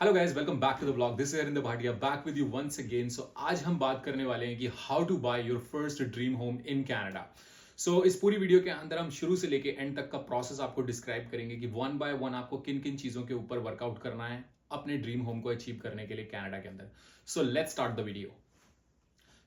Hello guys, welcome back to the blog. This is Arinder Bhatia back with you once again. So आज हम बात करने वाले हैं कि how to buy your first dream home in Canada. So इस पूरी वीडियो के अंदर हम शुरू से लेके एंड तक का प्रोसेस आपको डिस्क्राइब करेंगे कि वन बाय वन आपको किन किन चीजों के ऊपर वर्कआउट करना है अपने ड्रीम होम को अचीव करने के लिए कनाडा के अंदर। So let's start the video.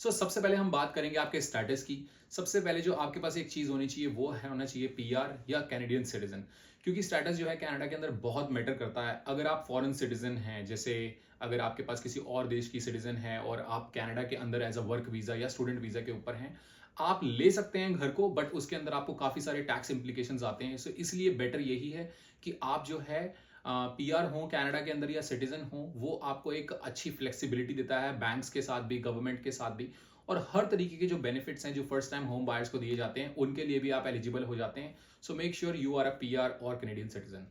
सबसे पहले हम बात करेंगे आपके स्टेटस की। सबसे पहले जो आपके पास एक चीज होनी चाहिए वो है होना चाहिए पीआर या कैनेडियन सिटीजन, क्योंकि स्टेटस जो है कनाडा के अंदर बहुत मैटर करता है। अगर आप फॉरेन सिटीजन हैं, जैसे अगर आपके पास किसी और देश की सिटीजन है और आप कनाडा के अंदर एज अ वर्क वीजा या स्टूडेंट वीजा के ऊपर हैं, आप ले सकते हैं घर को, बट उसके अंदर आपको काफी सारे टैक्स इंप्लीकेशंस आते हैं। इसलिए बेटर यही है कि आप जो है पीआर हो कनाडा के अंदर या सिटीजन हो, वो आपको एक अच्छी फ्लेक्सिबिलिटी देता है बैंक्स के साथ भी, गवर्नमेंट के साथ भी, और हर तरीके के जो बेनिफिट्स हैं जो फर्स्ट टाइम होम बायर्स को दिए जाते हैं उनके लिए भी आप एलिजिबल हो जाते हैं। So make sure you are a PR और कैनेडियन सिटीजन।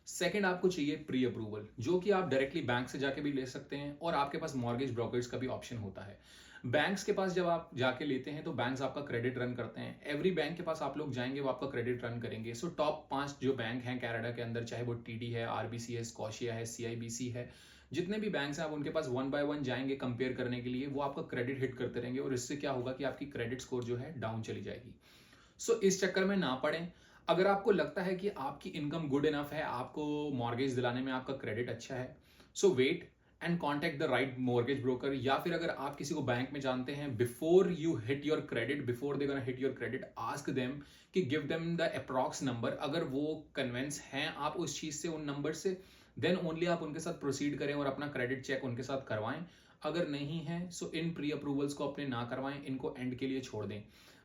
सेकंड, आपको चाहिए प्री अप्रूवल, जो कि आप डायरेक्टली बैंक से जाके भी ले सकते हैं और आपके पास मॉर्गेज ब्रोकर्स का भी ऑप्शन होता है। बैंक्स के पास जब आप जाके लेते हैं तो बैंक्स आपका क्रेडिट रन करते हैं। एवरी बैंक के पास आप लोग जाएंगे वो आपका क्रेडिट रन करेंगे। सो टॉप 5 जो बैंक हैं कनाडा के अंदर, चाहे वो टीडी है, आरबीसी है, स्कॉशिया है, सीआईबीसी है, जितने भी बैंक्स हैं आप उनके पास वन बाय वन जाएंगे कंपेयर करने के लिए। वो आपका क्रेडिट हिट करते रहेंगे और इससे क्या होगा कि आपकी क्रेडिट स्कोर जो है डाउन चली जाएगी। इस चक्कर में ना पड़ें। अगर आपको लगता है कि आपकी इनकम गुड इनफ है, आपको मॉर्गेज दिलाने में आपका क्रेडिट अच्छा है, so wait and contact the right mortgage broker. या फिर अगर आप किसी को बैंक में जानते हैं, before you hit your credit, before they gonna hit your credit, ask them कि give them the approx number. अगर वो कन्विंस हैं आप उस चीज से, उन नंबर से, देन ओनली आप उनके साथ प्रोसीड करें और अपना क्रेडिट चेक उनके साथ करवाएं। अगर नहीं है सो इन प्री अप्रूवल्स को अपने ना करवाएं, इनको एंड के लिए छोड़ दें।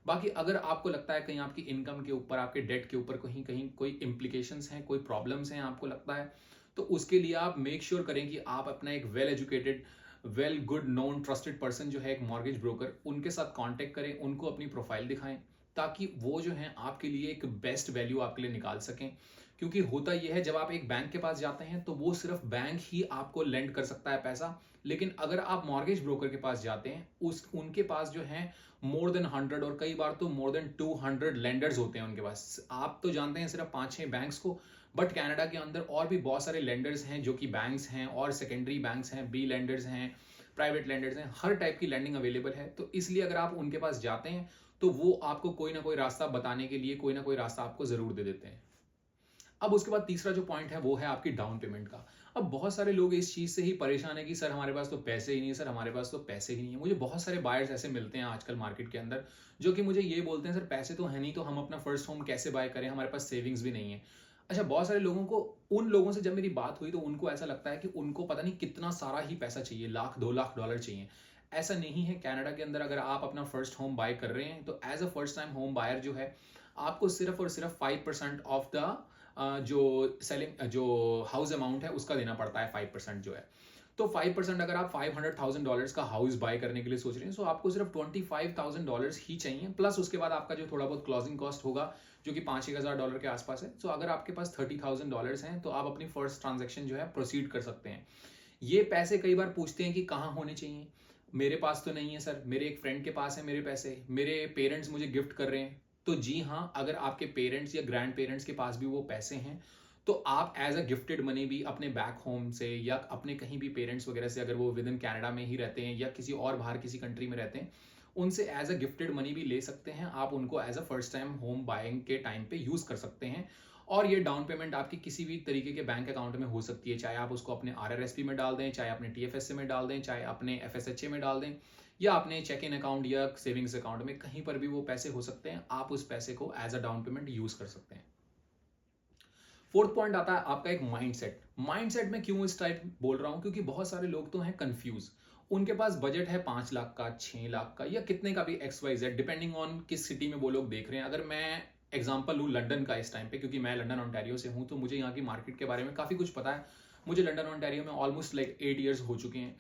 बाकी अगर आपको लगता है कहीं आपकी इनकम के ऊपर, आपके डेट के ऊपर कहीं कहीं कोई इंप्लीकेशंस हैं, कोई प्रॉब्लम्स हैं आपको लगता है, तो उसके लिए आप मेक श्योर करें कि आप अपना एक well educated, well good known trusted person जो है एक मॉर्गेज ब्रोकर, उनके साथ कांटेक्ट करें, उनको अपनी प्रोफाइल दिखाएं, ताकि वो जो है आपके लिए एक बेस्ट वैल्यू आपके लिए निकाल सकें। क्योंकि होता यह है, जब आप एक बैंक के पास जाते हैं तो वो सिर्फ बैंक ही आपको लेंड कर सकता है पैसा, लेकिन अगर आप मॉर्गेज ब्रोकर के पास जाते हैं, उनके पास जो है मोर देन 100 और कई बार तो मोर देन 200 लेंडर्स होते हैं उनके पास। आप तो जानते हैं सिर्फ 5-6 बैंक्स को, बट कनाडा के अंदर और भी बहुत सारे लेंडर्स हैं जो कि बैंक्स हैं और सेकेंडरी बैंक्स हैं, बी लेंडर्स हैं, प्राइवेट लेंडर्स हैं, हर टाइप की लैंडिंग अवेलेबल है। तो इसलिए अगर आप उनके पास जाते हैं तो वो आपको कोई ना कोई रास्ता बताने के लिए कोई ना कोई रास्ता आपको जरूर दे देते हैं। अब उसके बाद तीसरा जो पॉइंट है वो है आपकी डाउन पेमेंट का। अब बहुत सारे लोग इस चीज से ही परेशान है कि सर हमारे पास तो पैसे ही नहीं है, सर हमारे पास तो पैसे ही नहीं है। मुझे बहुत सारे बायर्स ऐसे मिलते हैं आजकल मार्केट के अंदर जो कि मुझे ये बोलते हैं, सर पैसे तो है नहीं तो हम अपना फर्स्ट होम कैसे बाय करें, हमारे पास सेविंग्स भी नहीं है। अच्छा, बहुत सारे लोगों को, उन लोगों से जब मेरी बात हुई तो उनको ऐसा लगता है कि उनको पता नहीं कितना सारा ही पैसा चाहिए, लाख 2 लाख डॉलर चाहिए। ऐसा नहीं है। कनाडा के अंदर अगर आप अपना फर्स्ट होम बाय कर रहे हैं तो as a first time home buyer जो है, आपको सिर्फ और सिर्फ 5% ऑफ द जो सेलिंग जो हाउस अमाउंट है उसका देना पड़ता है, 5% जो है। तो 5%, अगर आप $500,000 का हाउस बाय करने के लिए सोच रहे हैं, सो आपको सिर्फ $25,000 ही चाहिए, प्लस उसके बाद आपका जो थोड़ा बहुत क्लोजिंग कॉस्ट होगा जो कि $5,000 के आसपास है। सो अगर आपके पास $30,000 हैं तो आप अपनी फर्स्ट ट्रांजेक्शन जो है प्रोसीड कर सकते हैं। ये पैसे कई बार पूछते हैं कि कहाँ होने चाहिए। मेरे पास तो नहीं है सर, मेरे एक फ्रेंड के पास है मेरे पैसे, मेरे पेरेंट्स मुझे गिफ्ट कर रहे हैं। तो जी हाँ, अगर आपके पेरेंट्स या ग्रैंड पेरेंट्स के पास भी वो पैसे हैं तो आप एज अ गिफ्टेड मनी भी अपने बैक होम से या अपने कहीं भी पेरेंट्स वगैरह से, अगर वो विद इन कैनेडा में ही रहते हैं या किसी और बाहर किसी कंट्री में रहते हैं, उनसे एज अ गिफ्टेड मनी भी ले सकते हैं। आप उनको as a first time home buying के टाइम पे यूज कर सकते हैं। और ये डाउन पेमेंट आपकी किसी भी तरीके के बैंक अकाउंट में हो सकती है, चाहे आप उसको अपने आरआरएसपी में डाल दें, चाहे अपने टीएफएसए में डाल दें, चाहे अपने एफएसएचए में डाल दें, या अपने चेक इन अकाउंट या सेविंग्स अकाउंट में, कहीं पर भी वो पैसे हो सकते हैं। आप उस पैसे को as a down payment use कर सकते हैं। फोर्थ पॉइंट आता है आपका एक माइंडसेट। माइंडसेट में क्यों इस टाइप बोल रहा हूं, क्योंकि बहुत सारे लोग तो हैं कंफ्यूज। उनके पास बजट है 5 लाख का, 6 लाख का, या कितने का भी, XYZ, डिपेंडिंग ऑन किस सिटी में वो लोग देख रहे हैं। अगर मैं एग्जांपल लूं लंदन का इस टाइम पे, क्योंकि मैं लंदन ओंटारियो से हूं, तो मुझे यहाँ की मार्केट के बारे में काफी कुछ पता है। मुझे लंदन ओंटारियो में ऑलमोस्ट लाइक 8 ईयर्स हो चुके हैं।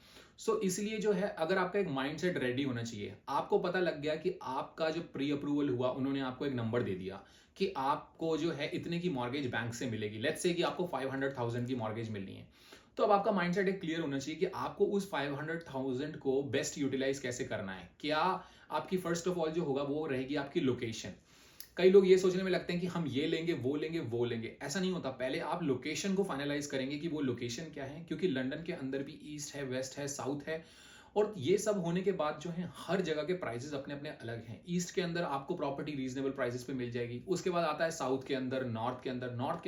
इसलिए जो है, अगर आपका एक माइंडसेट रेडी होना चाहिए, आपको पता लग गया कि आपका जो प्री अप्रूवल हुआ, उन्होंने आपको एक नंबर दे दिया कि आपको जो है इतने की मॉर्गेज बैंक से मिलेगी, लेट्स से कि आपको 500,000 की मॉर्गेज मिलनी है, तो अब आपका माइंडसेट एक क्लियर होना चाहिए कि आपको उस 500,000 को बेस्ट यूटिलाइज कैसे करना है। क्या आपकी फर्स्ट ऑफ ऑल जो होगा वो रहेगी आपकी लोकेशन। कई लोग ये सोचने में लगते हैं कि हम ये लेंगे वो लेंगे, ऐसा नहीं होता। पहले आप लोकेशन को फाइनलाइज करेंगे कि वो लोकेशन क्या है, क्योंकि लंदन के अंदर भी ईस्ट है, वेस्ट है, साउथ है, और ये सब होने के बाद जो है हर जगह के प्राइसेस अपने अपने अलग हैं। ईस्ट के अंदर आपको प्रॉपर्टी रीजनेबल प्राइसेस पे मिल जाएगी, उसके बाद आता है साउथ के अंदर, नॉर्थ के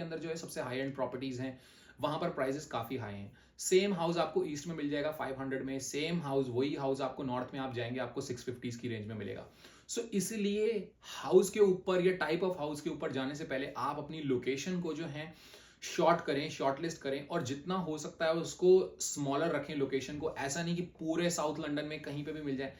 अंदर जो है सबसे हाई एंड प्रॉपर्टीज हैं, वहां पर प्राइसेस काफी हाई हैं। सेम हाउस आपको ईस्ट में मिल जाएगा 500 में, सेम हाउस वही हाउस आपको नॉर्थ में आप जाएंगे आपको 650 की रेंज में मिलेगा। सो इसलिए हाउस के ऊपर या टाइप ऑफ हाउस के ऊपर जाने से पहले आप अपनी लोकेशन को जो है शॉर्ट करें, शॉर्ट लिस्ट करें, और जितना हो सकता है उसको स्मॉलर रखें लोकेशन को। ऐसा नहीं कि पूरे साउथ लंदन में कहीं पे भी मिल जाए।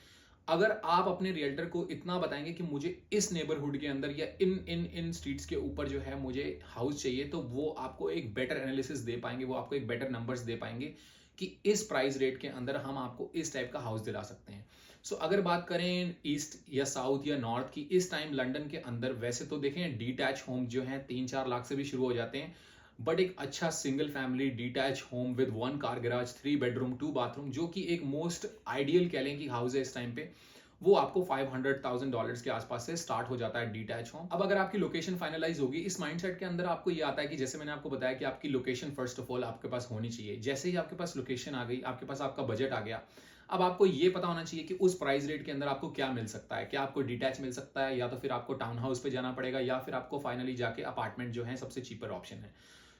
अगर आप अपने रियल्टर को इतना बताएंगे कि मुझे इस नेबरहुड के अंदर या इन इन इन स्ट्रीट्स के ऊपर जो है मुझे हाउस चाहिए, तो वो आपको एक बेटर एनालिसिस दे पाएंगे, वो आपको एक बेटर नंबर्स दे पाएंगे कि इस प्राइस रेट के अंदर हम आपको इस टाइप का हाउस दिला सकते हैं। सो अगर बात करें ईस्ट या साउथ या नॉर्थ की, इस टाइम लंदन के अंदर वैसे तो देखें डिटैच होम जो है 3-4 लाख से भी शुरू हो जाते हैं, बट एक अच्छा single family detach home with 1 car garage, 3 bedroom 2 bathroom, जो कि एक मोस्ट आइडियल कह लें कि हाउस है इस टाइम पे, वो आपको $500,000 के आसपास से स्टार्ट हो जाता है डिटैच होम। अब अगर आपकी लोकेशन फाइनलाइज होगी, इस माइंडसेट के अंदर आपको ये आता है कि जैसे मैंने आपको बताया कि आपकी लोकेशन फर्स्ट ऑफ ऑल आपके पास होनी चाहिए। जैसे ही आपके पास लोकेशन आ गई, आपके पास आपका बजट आ गया, अब आपको ये पता होना चाहिए कि उस प्राइस रेट के अंदर आपको क्या मिल सकता है। क्या आपको डिटैच मिल सकता है, या तो फिर आपको टाउन हाउस पे जाना पड़ेगा, या फिर आपको फाइनली जाके अपार्टमेंट जो है सबसे चीपर ऑप्शन है।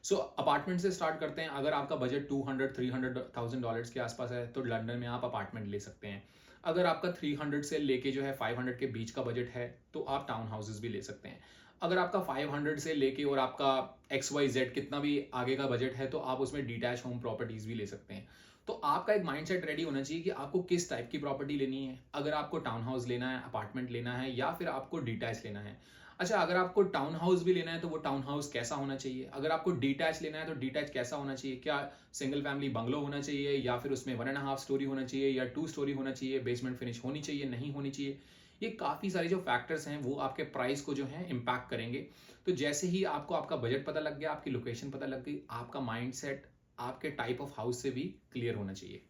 सो अपार्टमेंट से स्टार्ट करते हैं। अगर आपका बजट $200-300,000 के आसपास है तो लंदन में आप अपार्टमेंट ले सकते हैं। अगर आपका 300 से लेके जो है 500 के बीच का बजट है तो आप टाउन हाउसेस भी ले सकते हैं। अगर आपका 500 से लेके और आपका XYZ कितना भी आगे का बजट है तो आप उसमें डिटैच होम प्रॉपर्टीज भी ले सकते हैं। तो आपका एक माइंडसेट रेडी होना चाहिए कि आपको किस टाइप की प्रॉपर्टी लेनी है। अगर आपको टाउन हाउस लेना है, अपार्टमेंट लेना है, या फिर आपको डिटैच लेना है। अच्छा, अगर आपको टाउन हाउस भी लेना है तो वो टाउन हाउस कैसा होना चाहिए। अगर आपको डिटैच लेना है तो डिटैच कैसा होना चाहिए। क्या सिंगल फैमिली बंगलो होना चाहिए, या फिर उसमें 1.5 स्टोरी होना चाहिए, या 2 स्टोरी होना चाहिए, बेसमेंट फिनिश होनी चाहिए, नहीं होनी चाहिए। ये काफ़ी सारे जो फैक्टर्स हैं वो आपके प्राइस को जो है इम्पैक्ट करेंगे। तो जैसे ही आपको आपका बजट पता लग गया, आपकी लोकेशन पता लग गई, आपका माइंडसेट आपके टाइप ऑफ हाउस से भी क्लियर होना चाहिए।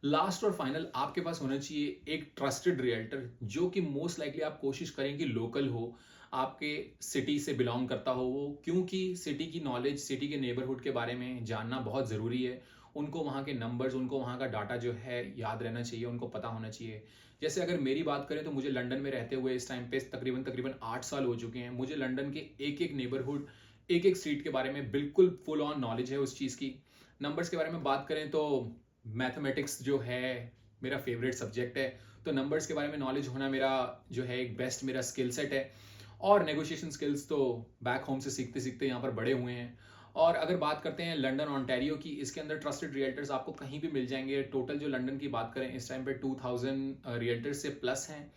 लास्ट और फाइनल, आपके पास होना चाहिए एक ट्रस्टेड रियल्टर, जो कि मोस्ट लाइकली आप कोशिश करें कि लोकल हो, आपके सिटी से बिलोंग करता हो वो, क्योंकि सिटी की नॉलेज, सिटी के नेबरहुड के बारे में जानना बहुत ज़रूरी है। उनको वहाँ के नंबर्स, उनको वहाँ का डाटा जो है याद रहना चाहिए, उनको पता होना चाहिए। जैसे अगर मेरी बात करें तो मुझे लंदन में रहते हुए इस टाइम पे तकरीबन तकरीबन 8 साल हो चुके हैं। मुझे लंदन के एक एक नेबरहुड, एक एक स्ट्रीट के बारे में बिल्कुल फुल ऑन नॉलेज है उस चीज़ की। नंबर्स के बारे में बात करें तो मैथमेटिक्स जो है मेरा फेवरेट सब्जेक्ट है, तो नंबर्स के बारे में नॉलेज होना मेरा जो है एक बेस्ट मेरा स्किल सेट है। और नेगोशिएशन स्किल्स तो बैक होम से सीखते सीखते यहाँ पर बड़े हुए हैं। और अगर बात करते हैं लंदन ओंटारियो की, इसके अंदर ट्रस्टेड रियल्टर्स आपको कहीं भी मिल जाएंगे। टोटल जो लंदन की बात करें इस टाइम पे 2000 रियल्टर्स से प्लस हैं,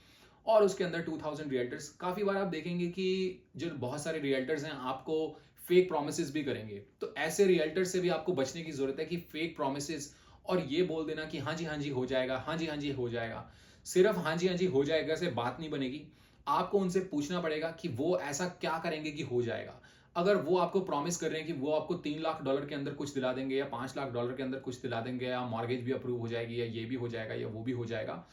और उसके अंदर 2000 रियल्टर्स, काफ़ी बार आप देखेंगे कि जो बहुत सारे रियल्टर्स हैं आपको फेक प्रोमिस भी करेंगे। तो ऐसे रियल्टर से भी आपको बचने की जरूरत है कि फेक प्रोमिस और ये बोल देना कि हाँ जी हो जाएगा, हाँ जी हो जाएगा। सिर्फ हाँ जी हो जाएगा से बात नहीं बनेगी। आपको उनसे पूछना पड़ेगा कि वो ऐसा क्या करेंगे कि हो जाएगा। अगर वो आपको प्रॉमिस कर रहे हैं कि वो आपको $3 लाख के अंदर कुछ दिला देंगे, या $5 लाख के अंदर कुछ दिला देंगे, या मॉर्गेज भी अप्रूव हो जाएगी, या ये भी हो जाएगा, या वो भी हो जाएगा,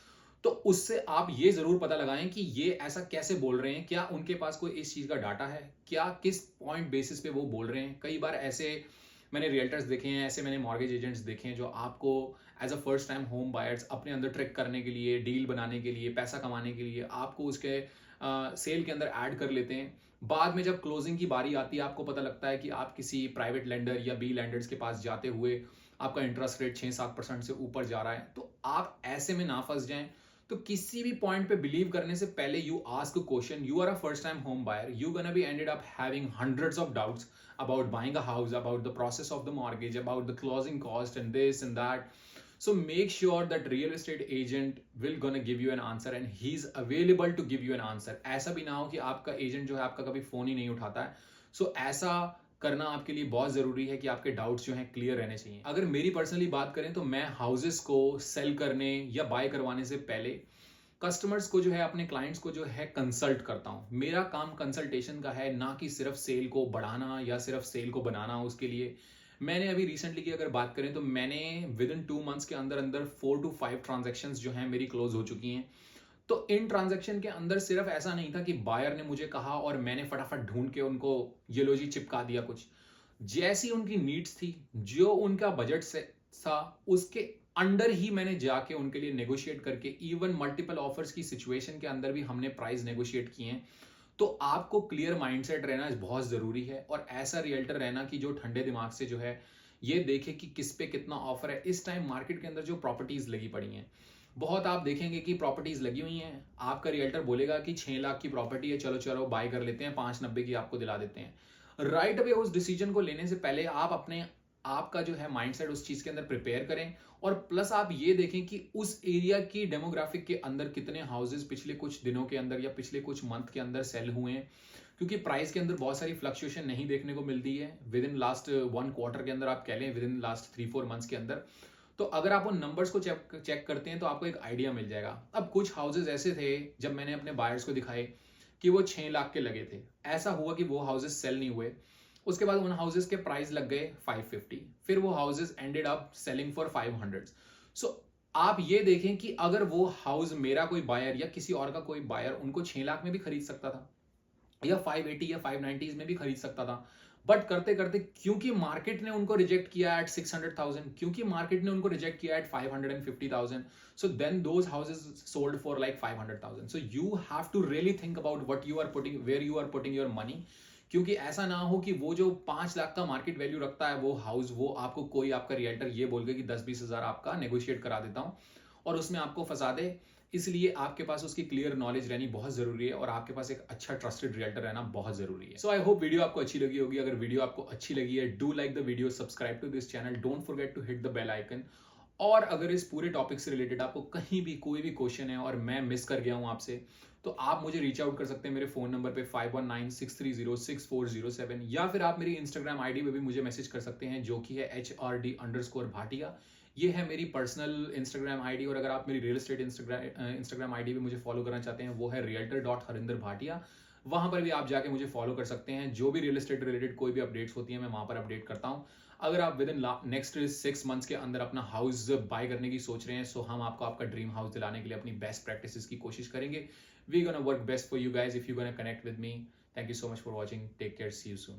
तो उससे आप ये जरूर पता लगाएं कि ये ऐसा कैसे बोल रहे हैं। क्या उनके पास कोई इस चीज का डाटा है, क्या किस पॉइंट बेसिस पे वो बोल रहे हैं। कई बार ऐसे मैंने रियल्टर्स देखे हैं, ऐसे मैंने मॉर्गेज एजेंट्स देखे हैं जो आपको as a first time home buyers अपने अंदर ट्रिक करने के लिए, डील बनाने के लिए, पैसा कमाने के लिए आपको उसके सेल के अंदर ऐड कर लेते हैं। बाद में जब क्लोजिंग की बारी आती है, आपको पता लगता है कि आप किसी प्राइवेट लेंडर या बी लेंडर्स के पास जाते हुए आपका इंटरेस्ट रेट 6-7% से ऊपर जा रहा है। तो आप ऐसे में ना फंस जाएं। तो किसी भी पॉइंट पे बिलीव करने से पहले you ask question. You are a first time home buyer, you gonna be ended up having hundreds of doubts about buying a house, about the process of the mortgage, about the closing cost, and this and that. So make sure that real estate agent will gonna give you an answer and he's available to give you an answer. ऐसा भी ना हो कि आपका agent जो है आपका कभी फोन ही नहीं उठाता है। सो ऐसा करना आपके लिए बहुत जरूरी है कि आपके डाउट्स जो हैं क्लियर रहने चाहिए। अगर मेरी पर्सनली बात करें तो मैं हाउसेस को सेल करने या बाय करवाने से पहले कस्टमर्स को जो है, अपने क्लाइंट्स को जो है कंसल्ट करता हूं। मेरा काम कंसल्टेशन का है, ना कि सिर्फ सेल को बढ़ाना या सिर्फ सेल को बनाना। उसके लिए मैंने अभी रिसेंटली की अगर बात करें तो मैंने विद इन 2 मंथ्स के अंदर अंदर 4 to 5 ट्रांजेक्शन्स जो हैं मेरी क्लोज हो चुकी हैं। तो इन ट्रांजैक्शन के अंदर सिर्फ ऐसा नहीं था कि बायर ने मुझे कहा और मैंने फटाफट ढूंढ के उनको ये लो जी चिपका दिया कुछ। जैसी उनकी नीड्स थी, जो उनका बजट से था, उसके अंडर ही मैंने जाके उनके लिए नेगोशिएट करके इवन मल्टीपल ऑफर्स की सिचुएशन के अंदर भी हमने प्राइस नेगोशिएट किए हैं। तो आपको क्लियर माइंडसेट रहना बहुत जरूरी है और ऐसा रियल्टर रहना कि जो ठंडे दिमाग से जो है ये देखे कि किस पे कितना ऑफर है। इस टाइम मार्केट के अंदर जो प्रॉपर्टीज लगी पड़ी हैं, बहुत आप देखेंगे कि प्रॉपर्टीज लगी हुई हैं, आपका रियल्टर बोलेगा कि 6 लाख की प्रॉपर्टी है, चलो चलो बाय कर लेते हैं, 590 की आपको दिला देते हैं। राइट अवे उस डिसीजन को लेने से पहले आप अपने आपका जो है माइंडसेट उस चीज के अंदर प्रिपेयर करें और प्लस आप ये देखें कि उस एरिया की डेमोग्राफिक के अंदर कितने हाउसेस पिछले कुछ दिनों के अंदर या पिछले कुछ मंथ के अंदर सेल हुए हैं, क्योंकि प्राइस के अंदर बहुत सारी फ्लक्चुएशन नहीं देखने को मिलती है विद इन लास्ट 1 क्वार्टर के अंदर, आप कह लें विद इन लास्ट 3-4 मंथ्स के अंदर। तो अगर आप उन नंबर्स को चेक करते हैं तो आपको एक आइडिया मिल जाएगा। अब कुछ हाउसेज ऐसे थे जब मैंने अपने बायर्स को दिखाए कि वो 6 लाख के लगे थे, ऐसा हुआ कि वो हाउसेज सेल नहीं हुए। उसके बाद उन हाउसेज के प्राइस लग गए 550, फिर वो houses ended up selling for 500। सो आप ये देखें कि अगर वो हाउस मेरा कोई बायर या किसी और का कोई बायर उनको 6 लाख में भी खरीद सकता था या 580 या 590 में भी खरीद सकता था, बट करते करते क्योंकि मार्केट ने उनको रिजेक्ट किया एट 600,000, क्योंकि मार्केट ने उनको रिजेक्ट किया at 550,000, so then those houses sold for like 500,000। So you have to really think about what you are putting, where you are putting your money, क्योंकि ऐसा ना हो कि वो जो 5 लाख का मार्केट वैल्यू रखता है वो हाउस, वो आपको कोई आपका रियल्टर ये बोल के कि 10-20 हजार आपका नेगोशिएट करा देता हूं और उसमें आपको फंसा दे। इसलिए आपके पास उसकी क्लियर नॉलेज रहनी बहुत जरूरी है और आपके पास एक अच्छा ट्रस्टेड रियल्टर रहना बहुत जरूरी है। सो आई होप वीडियो आपको अच्छी लगी होगी। अगर वीडियो आपको अच्छी लगी है, do like the video, subscribe to this channel, don't forget to hit the bell icon. और अगर इस पूरे टॉपिक से रिलेटेड आपको कहीं भी कोई भी क्वेश्चन है और मैं मिस कर गया हूं आपसे, तो आप मुझे रीच आउट कर सकते हैं मेरे फोन नंबर पे 5196306407, या फिर आप मेरी इंस्टाग्राम आईडी पे भी मुझे मैसेज कर सकते हैं जो कि है HRD_भाटिया। ये है मेरी पर्सनल इंस्टाग्राम आईडी। और अगर आप मेरी रियल एस्टेट इंस्टाग्राम आईडी भी मुझे फॉलो करना चाहते हैं, वो है realtor.हरिंदर भाटिया। वहां पर भी आप जाके मुझे फॉलो कर सकते हैं। जो भी रियल एस्टेट रिलेटेड कोई भी अपडेट्स होती है मैं वहां पर अपडेट करता हूं। अगर आप विद इन नेक्स्ट 6 मंथ्स के अंदर अपना हाउस बाय करने की सोच रहे हैं, सो हम आपको आपका ड्रीम हाउस दिलाने के लिए अपनी बेस्ट प्रैक्टिसेस की कोशिश करेंगे। We gonna work best for you guys if you gonna connect with me. Thank you so much for watching, take care, see you soon.